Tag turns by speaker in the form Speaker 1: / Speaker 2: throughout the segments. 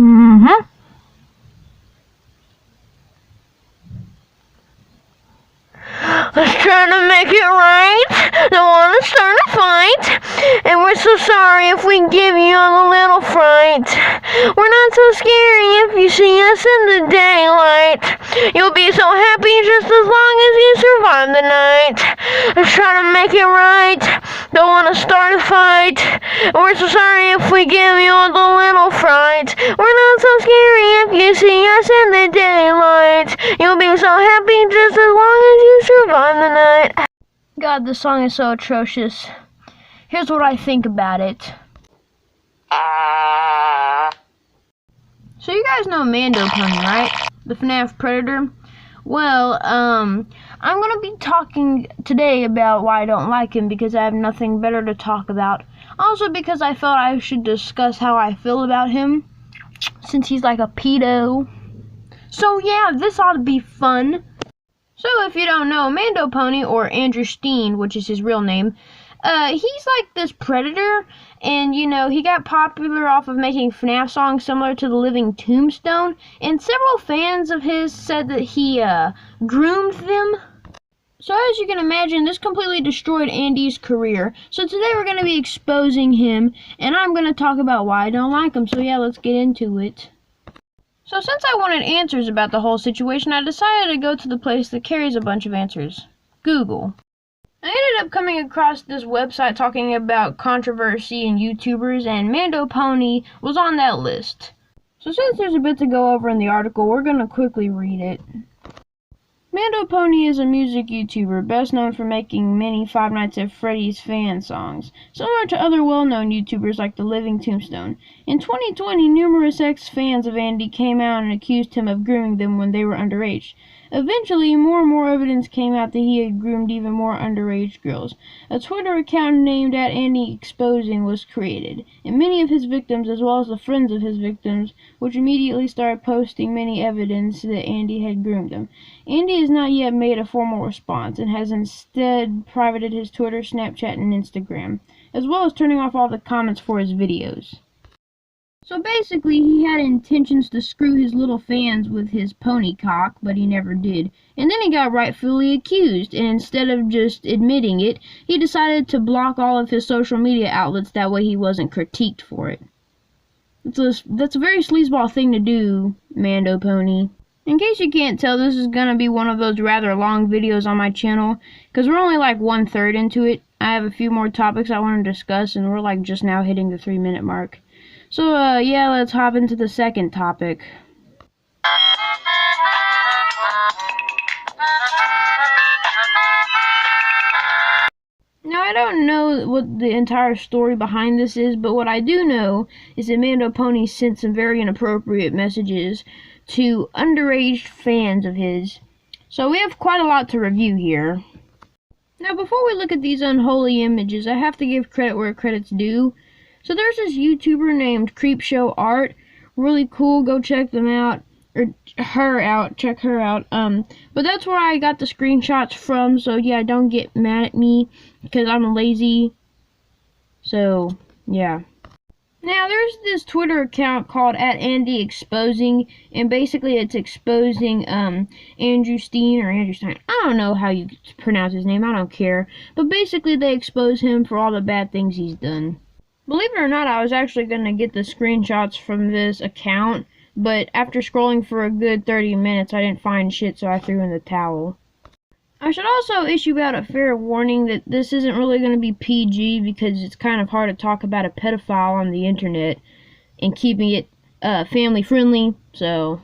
Speaker 1: Mm-hmm. Let's try to make it right. Don't want to start a fight. And we're so sorry if we give you a little fright. We're not so scary if you see us in the daylight. You'll be so happy just as long as you survive the night. Let's try to make it right. Don't want to start a fight. We're so sorry if we give you a little fright. We're not so scary if you see us in the daylight. You'll be so happy just as long as you survive the night. God, this song is so atrocious. Here's what I think about it. So you guys know Mandopony, right? The FNAF Predator? Well, I'm gonna be talking today about why I don't like him, because I have nothing better to talk about. Also because I felt I should discuss how I feel about him, since he's like a pedo. So yeah, this ought to be fun. So if you don't know, Mandopony, or Andrew Steen, which is his real name, he's like this predator, and you know, he got popular off of making FNAF songs similar to the Living Tombstone, and several fans of his said that he groomed them. So as you can imagine, this completely destroyed Andy's career. So today we're going to be exposing him, and I'm going to talk about why I don't like him. So yeah, let's get into it. So since I wanted answers about the whole situation, I decided to go to the place that carries a bunch of answers, Google. I ended up coming across this website talking about controversy in YouTubers, and Mandopony was on that list. So since there's a bit to go over in the article, we're going to quickly read it. Mandopony is a music YouTuber, best known for making many Five Nights at Freddy's fan songs, similar to other well-known YouTubers like the Living Tombstone. In 2020, numerous ex-fans of Andy came out and accused him of grooming them when they were underage. Eventually, more and more evidence came out that he had groomed even more underage girls. A Twitter account named @AndyExposing was created, and many of his victims, as well as the friends of his victims, which immediately started posting many evidence that Andy had groomed them. Andy has not yet made a formal response, and has instead privated his Twitter, Snapchat, and Instagram, as well as turning off all the comments for his videos. So basically, he had intentions to screw his little fans with his pony cock, but he never did. And then he got rightfully accused, and instead of just admitting it, he decided to block all of his social media outlets, that way he wasn't critiqued for it. That's a very sleazeball thing to do, Mandopony. In case you can't tell, this is gonna be one of those rather long videos on my channel, because we're only like 1/3 into it. I have a few more topics I want to discuss, and we're like just now hitting the 3-minute mark. So, yeah, let's hop into the second topic. Now, I don't know what the entire story behind this is, but what I do know is that Mandopony sent some very inappropriate messages to underage fans of his. So we have quite a lot to review here. Now, before we look at these unholy images, I have to give credit where credit's due. So there's this YouTuber named Creepshow Art, really cool, go check them out, or her out, check her out, but that's where I got the screenshots from, so yeah, don't get mad at me, because I'm lazy, so, yeah. Now, there's this Twitter account called @AndyExposing, and basically it's exposing, Andrew Steen, or Andrew Stein, I don't know how you pronounce his name, I don't care, but basically they expose him for all the bad things he's done. Believe it or not, I was actually going to get the screenshots from this account, but after scrolling for a good 30 minutes, I didn't find shit, so I threw in the towel. I should also issue out a fair warning that this isn't really going to be PG, because it's kind of hard to talk about a pedophile on the internet and keeping it family friendly, so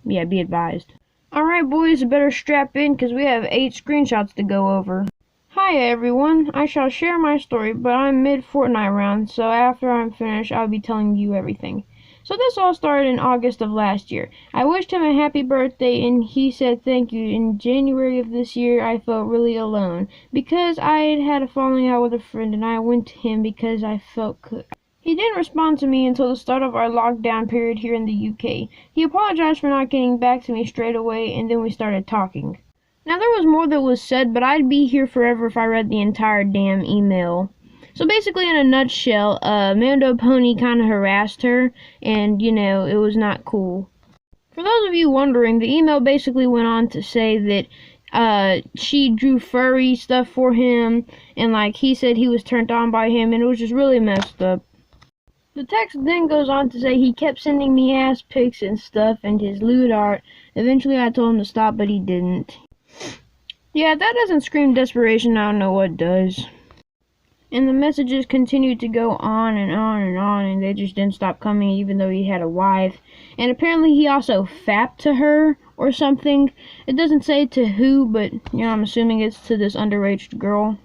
Speaker 1: yeah, be advised. Alright boys, better strap in, because we have 8 screenshots to go over. Hi everyone, I shall share my story, but I'm mid-Fortnite round, so after I'm finished, I'll be telling you everything. So this all started in August of last year. I wished him a happy birthday, and he said thank you. In January of this year, I felt really alone, because I had had a falling out with a friend, and I went to him because I felt good. He didn't respond to me until the start of our lockdown period here in the UK. He apologized for not getting back to me straight away, and then we started talking. Now, there was more that was said, but I'd be here forever if I read the entire damn email. So basically, in a nutshell, Mandopony kind of harassed her, and, you know, it was not cool. For those of you wondering, the email basically went on to say that she drew furry stuff for him, and, like, he said he was turned on by him, and it was just really messed up. The text then goes on to say he kept sending me ass pics and stuff and his lewd art. Eventually I told him to stop, but he didn't. Yeah, that doesn't scream desperation, I don't know what does. And the messages continued to go on and on and on, and they just didn't stop coming even though he had a wife. And apparently he also fapped to her or something. It doesn't say to who, but, you know, I'm assuming it's to this underage girl.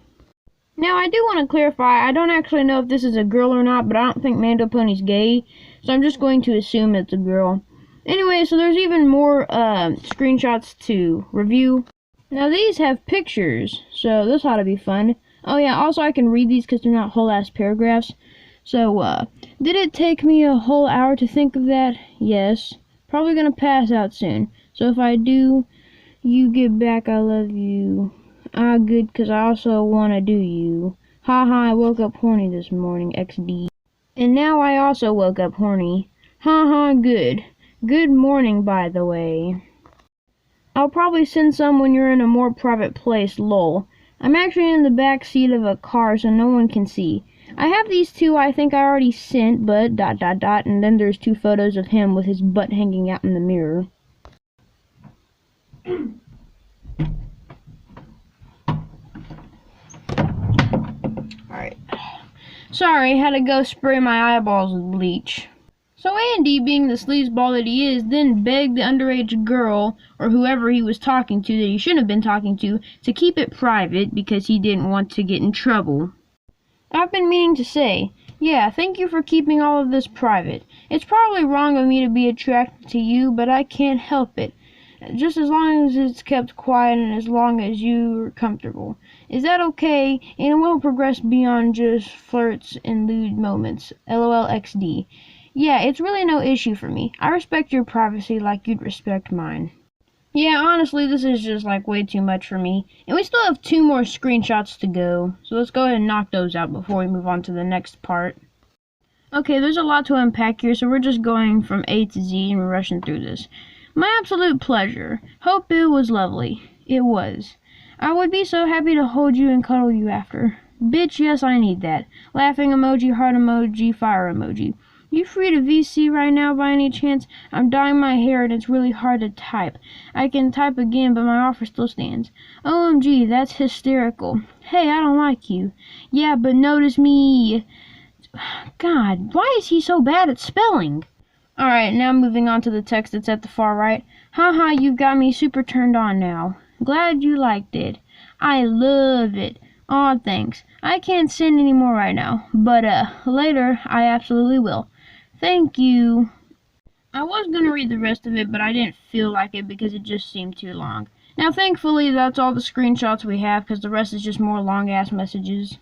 Speaker 1: Now, I do want to clarify, I don't actually know if this is a girl or not, but I don't think Mandopony's gay, so I'm just going to assume it's a girl. Anyway, so there's even more screenshots to review. Now, these have pictures, so this ought to be fun. Oh yeah, also I can read these because they're not whole-ass paragraphs. So, did it take me a whole hour to think of that? Yes. Probably gonna pass out soon. So if I do, you get back, I love you. Ah, good, 'cause I also wanna do you. Haha, I woke up horny this morning, XD. And now I also woke up horny. Haha, good. Good morning, by the way. I'll probably send some when you're in a more private place, lol. I'm actually in the back seat of a car so no one can see. I have these two I think I already sent, but ... and then there's 2 photos of him with his butt hanging out in the mirror. Alright. Sorry, had to go spray my eyeballs with bleach. So Andy, being the sleazeball that he is, then begged the underage girl, or whoever he was talking to that he shouldn't have been talking to keep it private because he didn't want to get in trouble. I've been meaning to say, yeah, thank you for keeping all of this private. It's probably wrong of me to be attracted to you, but I can't help it. Just as long as it's kept quiet and as long as you're comfortable. Is that okay? And it won't progress beyond just flirts and lewd moments. LOL XD. Yeah, it's really no issue for me. I respect your privacy like you'd respect mine. Yeah, honestly, this is just like way too much for me. And we still have 2 more screenshots to go. So let's go ahead and knock those out before we move on to the next part. Okay, there's a lot to unpack here, so we're just going from A to Z and we're rushing through this. My absolute pleasure. Hope it was lovely. It was. I would be so happy to hold you and cuddle you after. Bitch, yes, I need that. Laughing emoji, heart emoji, fire emoji. You free to VC right now by any chance? I'm dyeing my hair and it's really hard to type. I can type again, but my offer still stands. OMG, that's hysterical. Hey, I don't like you. Yeah, but notice me. God, why is he so bad at spelling? Alright, now moving on to the text that's at the far right. Haha, you've got me super turned on now. Glad you liked it. I love it. Aw, thanks. I can't send any more right now, but later I absolutely will. Thank you. I was going to read the rest of it, but I didn't feel like it because it just seemed too long. Now, thankfully, that's all the screenshots we have because the rest is just more long-ass messages.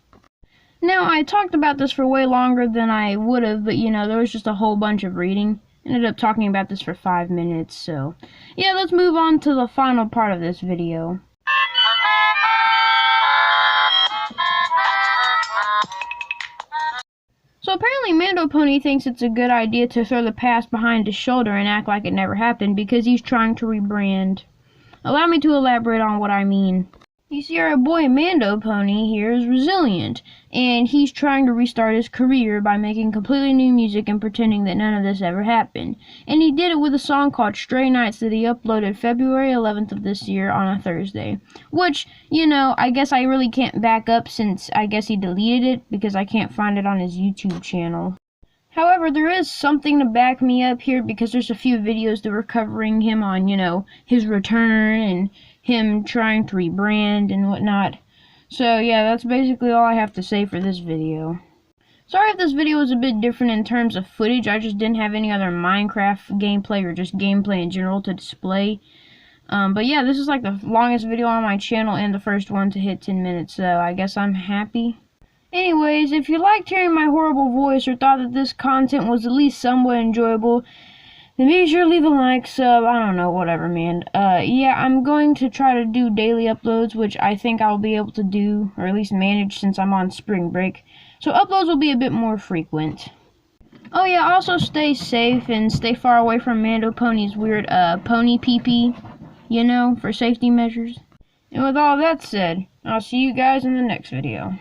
Speaker 1: Now, I talked about this for way longer than I would have, but, you know, there was just a whole bunch of reading. Ended up talking about this for 5 minutes, so... yeah, let's move on to the final part of this video. So apparently Mandopony thinks it's a good idea to throw the past behind his shoulder and act like it never happened because he's trying to rebrand. Allow me to elaborate on what I mean. You see, our boy Mandopony here is resilient, and he's trying to restart his career by making completely new music and pretending that none of this ever happened. And he did it with a song called Stray Nights that he uploaded February 11th of this year on a Thursday. Which, you know, I guess I really can't back up since I guess he deleted it because I can't find it on his YouTube channel. However, there is something to back me up here because there's a few videos that were covering him on, you know, his return and him trying to rebrand and whatnot. So yeah, that's basically all I have to say for this video. Sorry if this video was a bit different in terms of footage, I just didn't have any other Minecraft gameplay or just gameplay in general to display. But yeah, this is like the longest video on my channel and the first one to hit 10 minutes, so I guess I'm happy. Anyways, if you liked hearing my horrible voice or thought that this content was at least somewhat enjoyable, then be sure to leave a like, sub, I don't know, whatever, man. Yeah, I'm going to try to do daily uploads, which I think I'll be able to do, or at least manage since I'm on spring break. So uploads will be a bit more frequent. Oh yeah, also stay safe and stay far away from Mandopony's weird, pony pee-pee, you know, for safety measures. And with all that said, I'll see you guys in the next video.